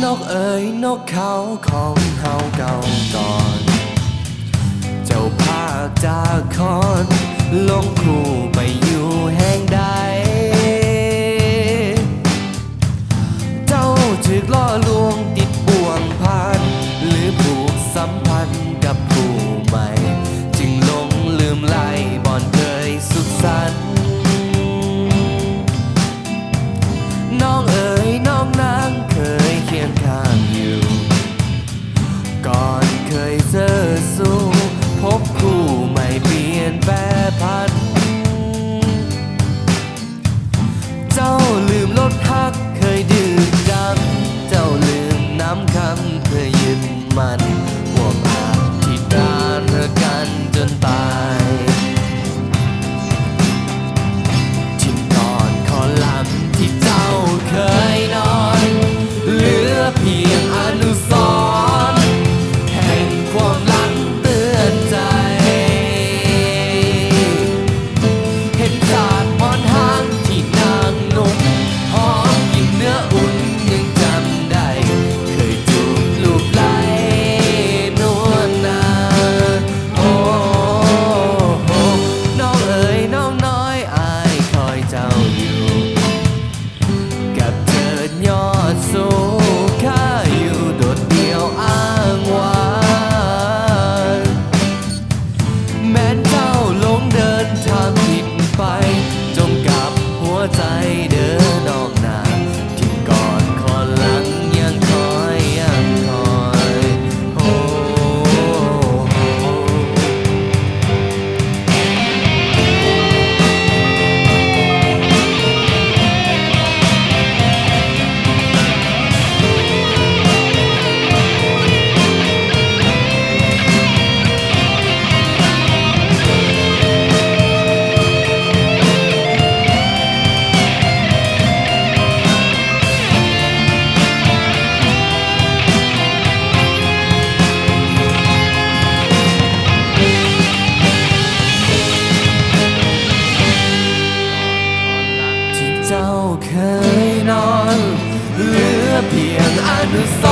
นกเอ๋ยนกเขาของเฮาเก่าก่อน เจ้าภาคจากคอนลงคู่ไปอยู่แห่งใด เจ้าถึกล่อลวงติดบ่วงพันหรือผูกสัมพันธ์กับผู้ใหม่ จึงหลงลืมไหลบ่อนเคยสุขสันต์น้องเอ๋ยน้องนางเคยเคียงข้างอยู่ ก่อนเคยเจอสู้พบคู่ใหม่เปลี่ยนแปรพัน เจ้าลืมรถฮักเคยดื่มดังเจ้าลืมน้ำคำเคยยึดมันห่วงอาที่ดานเธอกันจนตายทิ้งก่อนขอลำที่เจ้าเคยนอนเหลือเพียงอนุสรณ์แห่งความหลังเตือนใจเห็นศาสตร์มอนหางที่นางนุ่มหอมกินเนื้ออุ่นยังจำได้เคยจูบลูบไหลนวลนางโอ้โหน้องเอ๋ยน้องน้อยอายคอยเจ้าอยู่กับเถิดยอดสูงข้าอยู่โดดเดี่ยวอ้างว้างแม้เจ้าหลงเดินทางผิดไปจงกลับหัวใจเดินนอกหน้าที่ก่อนคอนหลังยังคอยยังคอยโอ้ที่เจ้าเคยนอนเหลือเพียงอนุส